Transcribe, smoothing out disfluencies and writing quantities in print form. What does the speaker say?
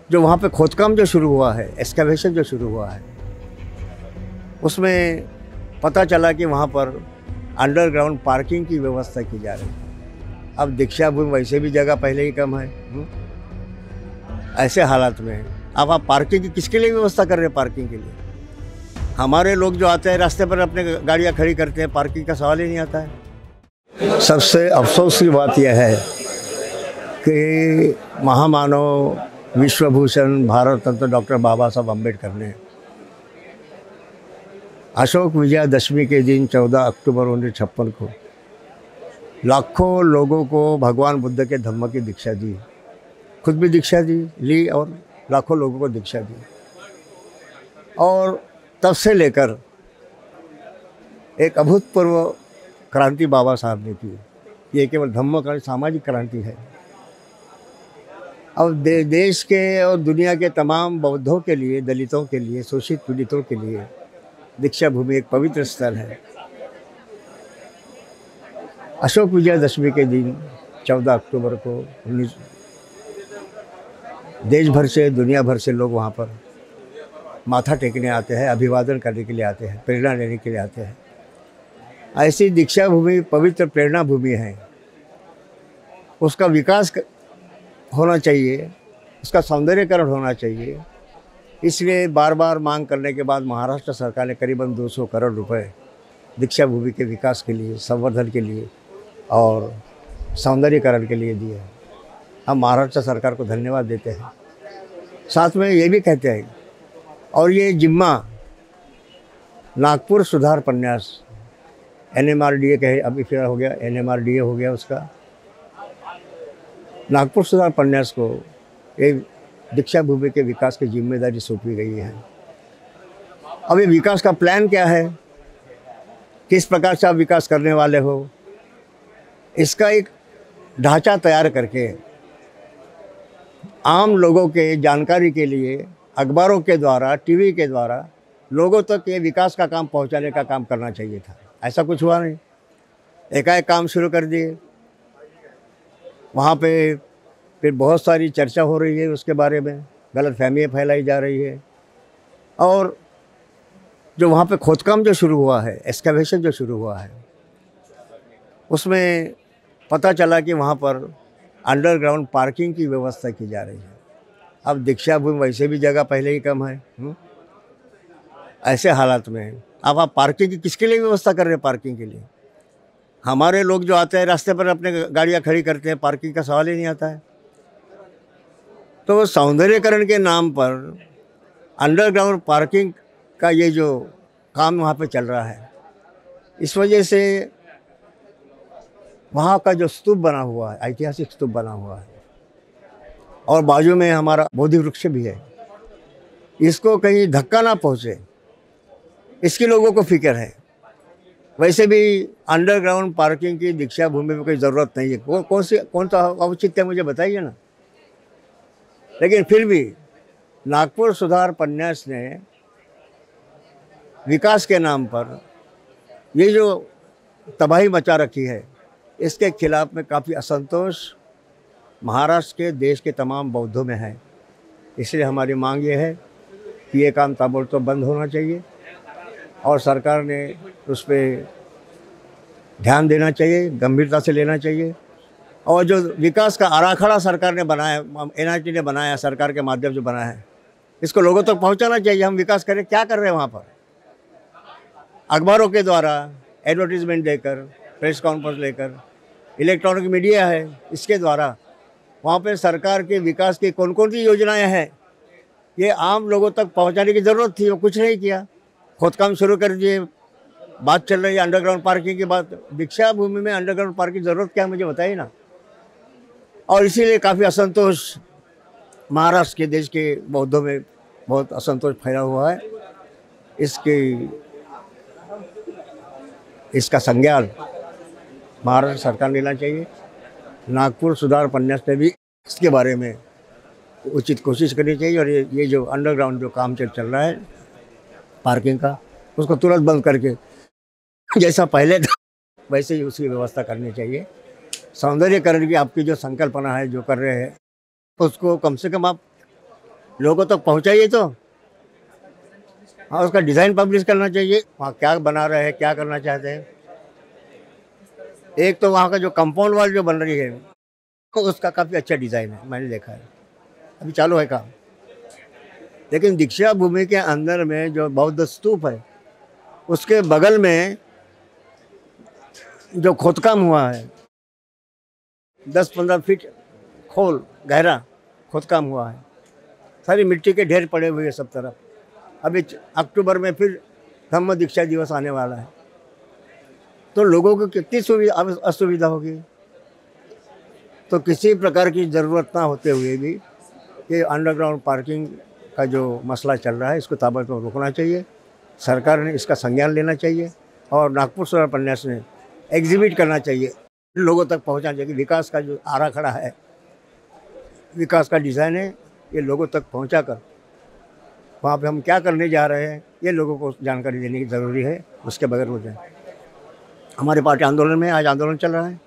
जो वहाँ पे खोदकाम जो शुरू हुआ है, एक्सकैवेशन जो शुरू हुआ है, उसमें पता चला कि वहाँ पर अंडरग्राउंड पार्किंग की व्यवस्था की जा रही है। अब दीक्षा भूमि वैसे भी जगह पहले ही कम है। ऐसे हालात में अब आप पार्किंग की किसके लिए व्यवस्था कर रहे हैं? पार्किंग के लिए हमारे लोग जो आते हैं रास्ते पर अपने गाड़ियाँ खड़ी करते हैं, पार्किंग का सवाल ही नहीं आता है। सबसे अफसोस की बात यह है कि महामानव विश्वभूषण भारत रत्न डॉक्टर बाबा साहब अम्बेडकर ने अशोक विजयादशमी के दिन 14 अक्टूबर 1956 को लाखों लोगों को भगवान बुद्ध के धम्म की दीक्षा दी। खुद भी दीक्षा ली और लाखों लोगों को दीक्षा दी। और तब से लेकर एक अभूतपूर्व क्रांति बाबा साहब ने की। ये केवल धम्म का सामाजिक क्रांति है। अब देश के और दुनिया के तमाम बौद्धों के लिए, दलितों के लिए, शोषित पीड़ितों के लिए दीक्षा भूमि एक पवित्र स्थल है। अशोक विजयादशमी के दिन 14 अक्टूबर को देश भर से, दुनिया भर से लोग वहाँ पर माथा टेकने आते हैं, अभिवादन करने के लिए आते हैं, प्रेरणा लेने के लिए आते हैं। ऐसी दीक्षा भूमि पवित्र प्रेरणा भूमि है। उसका विकास होना चाहिए, उसका सौंदर्यीकरण होना चाहिए। इसलिए बार बार मांग करने के बाद महाराष्ट्र सरकार ने करीबन 200 करोड़ रुपए दीक्षा भूमि के विकास के लिए, संवर्धन के लिए और सौंदर्यीकरण के लिए दिए। हम महाराष्ट्र सरकार को धन्यवाद देते हैं। साथ में ये भी कहते हैं, और ये जिम्मा नागपुर सुधार प्रन्यास NMRDA कहे, अभी फिर हो गया NMRDA हो गया उसका, नागपुर सुधार प्रन्यास को ये दीक्षा भूमि के विकास की जिम्मेदारी सौंपी गई है। अब ये विकास का प्लान क्या है, किस प्रकार से आप विकास करने वाले हो, इसका एक ढांचा तैयार करके आम लोगों के जानकारी के लिए अखबारों के द्वारा, टीवी के द्वारा लोगों तक ये विकास का काम पहुंचाने का काम करना चाहिए था। ऐसा कुछ हुआ नहीं। एकाएक काम शुरू कर दिए। वहाँ पे फिर बहुत सारी चर्चा हो रही है, उसके बारे में गलतफहमियाँ फैलाई जा रही है। और जो वहाँ पे खोदकाम जो शुरू हुआ है, एक्सकैवेशन जो शुरू हुआ है, उसमें पता चला कि वहाँ पर अंडरग्राउंड पार्किंग की व्यवस्था की जा रही है। अब दीक्षा भूमि वैसे भी जगह पहले ही कम है। ऐसे हालात में अब आप पार्किंग की किसके लिए व्यवस्था कर रहे हैं? पार्किंग के लिए हमारे लोग जो आते हैं रास्ते पर अपने गाड़ियाँ खड़ी करते हैं, पार्किंग का सवाल ही नहीं आता है। तो सौंदर्यीकरण के नाम पर अंडरग्राउंड पार्किंग का ये जो काम वहाँ पे चल रहा है, इस वजह से वहाँ का जो स्तूप बना हुआ है, ऐतिहासिक स्तूप बना हुआ है, और बाजू में हमारा बोधि वृक्ष भी है, इसको कहीं धक्का ना पहुँचे, इसकी लोगों को फिक्र है। वैसे भी अंडरग्राउंड पार्किंग की दीक्षा भूमि में कोई ज़रूरत नहीं है। कौन सा औचित्य मुझे बताइए ना। लेकिन फिर भी नागपुर सुधार प्रन्यास ने विकास के नाम पर ये जो तबाही मचा रखी है, इसके खिलाफ में काफ़ी असंतोष महाराष्ट्र के, देश के तमाम बौद्धों में है। इसलिए हमारी मांग ये है कि ये काम ताबड़तोड़ बंद होना चाहिए और सरकार ने उस पर ध्यान देना चाहिए, गंभीरता से लेना चाहिए। और जो विकास का आराखड़ा सरकार ने बनाया, NIT ने बनाया, सरकार के माध्यम से बनाया है, इसको लोगों तक पहुंचाना चाहिए। हम विकास करें, क्या कर रहे हैं वहाँ पर? अखबारों के द्वारा एडवर्टीजमेंट देकर, प्रेस कॉन्फ्रेंस लेकर, इलेक्ट्रॉनिक मीडिया है, इसके द्वारा वहाँ पे सरकार के विकास की कौन कौन सी योजनाएं हैं, ये आम लोगों तक पहुँचाने की ज़रूरत थी। वो कुछ नहीं किया, खोदकाम शुरू कर दिए। बात चल रही है अंडरग्राउंड पार्किंग की बात। दीक्षा भूमि में अंडरग्राउंड पार्किंग की ज़रूरत क्या है, मुझे बताइए ना। और इसीलिए काफ़ी असंतोष महाराष्ट्र के, देश के बौद्धों में बहुत असंतोष फैला हुआ है। इसका संज्ञान महाराष्ट्र सरकार लेना चाहिए। नागपुर सुधार प्रन्यास ने भी इसके बारे में उचित कोशिश करनी चाहिए। और ये जो अंडरग्राउंड जो काम चल रहा है पार्किंग का, उसको तुरंत बंद करके जैसा पहले था वैसे ही उसकी व्यवस्था करनी चाहिए। सौंदर्यीकरण की आपकी जो संकल्पना है, जो कर रहे हैं, उसको कम से कम आप लोगों तक पहुंचाइए तो। हाँ, उसका डिज़ाइन पब्लिश करना चाहिए, वहाँ क्या बना रहे हैं, क्या करना चाहते हैं। एक तो वहाँ का जो कंपाउंड वॉल जो बन रही है, तो उसका काफ़ी अच्छा डिज़ाइन है, मैंने देखा है, अभी चालू है काम। लेकिन दीक्षा भूमि के अंदर में जो बौद्ध स्तूप है, उसके बगल में जो खोदकाम हुआ है, 10-15 फीट खोल गहरा खोदकाम हुआ है, सारी मिट्टी के ढेर पड़े हुए हैं सब तरफ। अभी अक्टूबर में फिर धम्म दीक्षा दिवस आने वाला है, तो लोगों को कितनी असुविधा होगी। तो किसी प्रकार की ज़रूरत ना होते हुए भी ये अंडरग्राउंड पार्किंग का जो मसला चल रहा है, इसको ताबड़तोड़ रोकना चाहिए। सरकार ने इसका संज्ञान लेना चाहिए और नागपुर शहर प्रन्यास ने एग्जीबिट करना चाहिए, लोगों तक पहुंचाना चाहिए कि विकास का जो आराखड़ा है, विकास का डिज़ाइन है, ये लोगों तक पहुंचाकर वहाँ पे हम क्या करने जा रहे हैं ये लोगों को जानकारी देने की ज़रूरी है। उसके बगैर हो जाए। हमारे पार्टी आंदोलन में आज आंदोलन चल रहा है।